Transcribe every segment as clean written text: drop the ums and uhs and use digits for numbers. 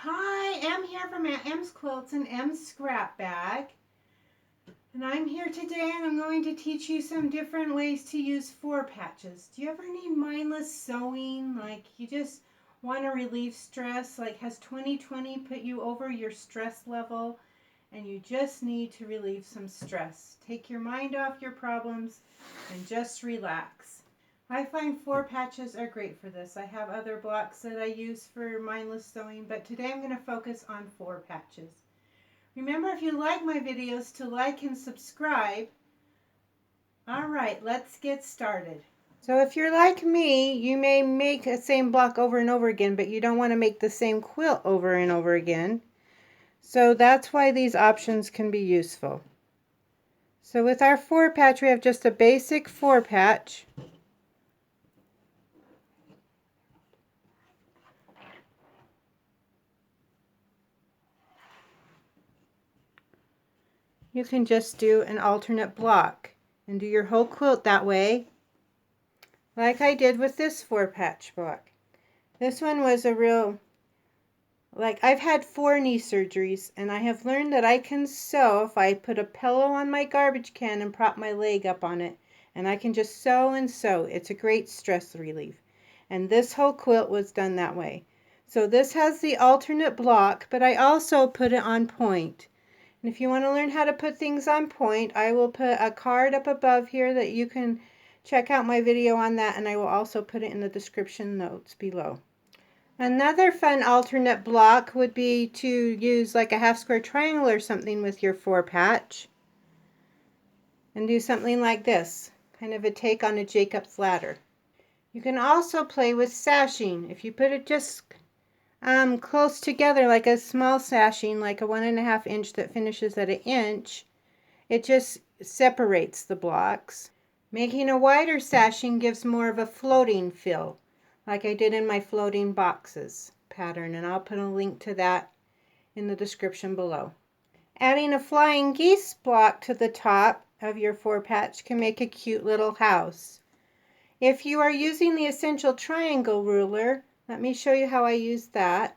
Hi, Em here from Em's Quilts and Em's Scrap Bag. And I'm here today and I'm going to teach you some different ways to use four patches. Do you ever need mindless sewing? Like you just want to relieve stress? Like has 2020 put you over your stress level and you just need to relieve some stress? Take your mind off your problems and just relax. I find four patches are great for this. I have other blocks that I use for mindless sewing, but today I'm going to focus on four patches. Remember, if you like my videos, to like and subscribe. All right, let's get started. So if you're like me, you may make the same block over and over again, but you don't want to make the same quilt over and over again. So that's why these options can be useful. So with our four patch, we have just a basic four patch. You can just do an alternate block and do your whole quilt that way, like I did with this four patch block. This one was a real, I've had 4 knee surgeries and I have learned that I can sew if I put a pillow on my garbage can and prop my leg up on it, and I can just sew and sew. It's a great stress relief. And this whole quilt was done that way. So this has the alternate block, but I also put it on point. And if you want to learn how to put things on point, I will put a card up above here that you can check out my video on that, and I will also put it in the description notes below. Another fun alternate block would be to use like a half square triangle or something with your four patch and do something like this, kind of a take on a Jacob's ladder. You can also play with sashing. If you put it just close together, like a small sashing, like a 1.5 inch that finishes at 1 inch, it just separates the blocks. Making a wider sashing gives more of a floating feel, like I did in my floating boxes pattern, and I'll put a link to that in the description below. Adding a flying geese block to the top of your four patch can make a cute little house. If you are using the essential triangle ruler, let me show you how I use that.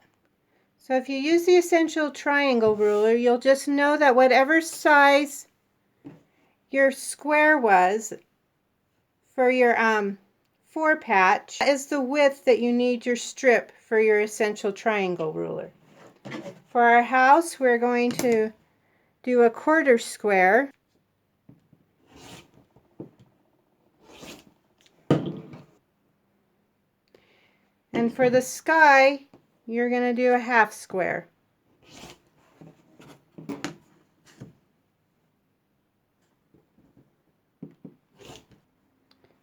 So if you use the essential triangle ruler, you'll just know that whatever size your square was for your four patch is the width that you need your strip for your essential triangle ruler. For our house, we're going to do a 1/4 square. And for the sky, you're going to do a 1/2 square.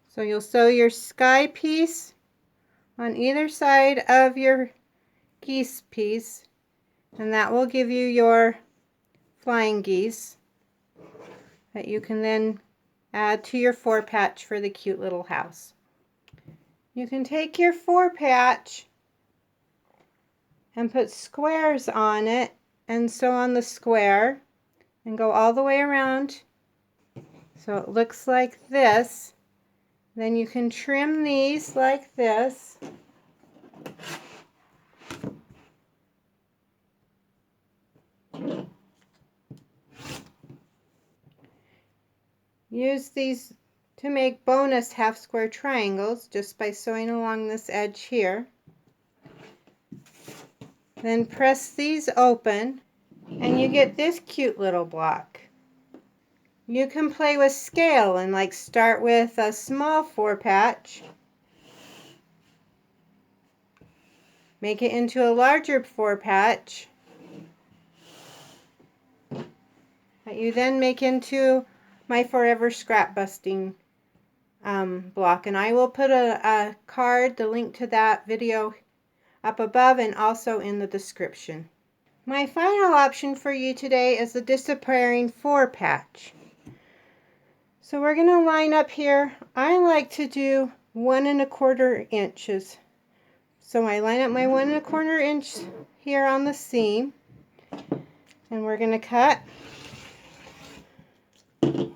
So you'll sew your sky piece on either side of your geese piece, and that will give you your flying geese that you can then add to your four patch for the cute little house. You can take your four patch and put squares on it and sew on the square and go all the way around so it looks like this. Then you can trim these like this. Use these to make bonus 1/2 square triangles just by sewing along this edge here. Then press these open and you get this cute little block. You can play with scale and like start with a small four patch, make it into a larger four patch that you then make into my forever scrap busting block. And I will put a card, the link to that video up above and also in the description. My final option for you today is the disappearing four patch. So we're going to line up here. I like to do 1¼ inches. So I line up my 1¼ inch here on the seam, and we're going to cut, and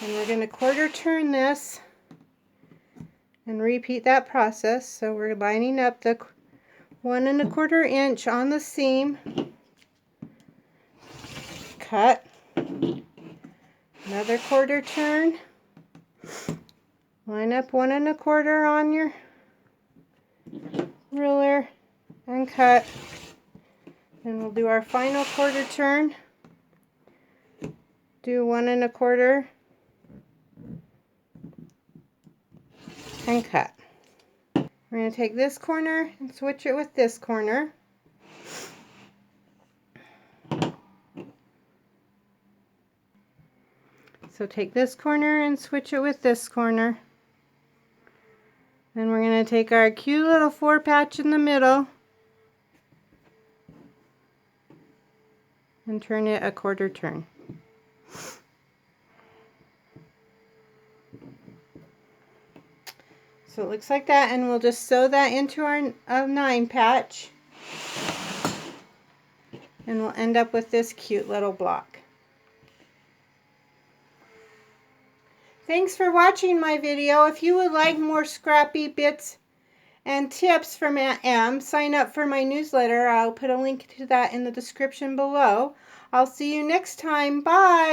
we're going to 1/4 turn this and repeat that process. So we're lining up the 1 1/4 inch on the seam, cut, another quarter turn, line up 1 1/4 on your ruler and cut. Then we'll do our final quarter turn, do 1 1/4 and cut. We're going to take this corner and switch it with this corner. So take this corner and switch it with this corner. Then we're going to take our cute little 4 patch in the middle and turn it a quarter turn. So it looks like that, and we'll just sew that into our 9 patch, and we'll end up with this cute little block. Thanks for watching my video. If you would like more scrappy bits and tips from Aunt Em, sign up for my newsletter. I'll put a link to that in the description below. I'll see you next time. Bye!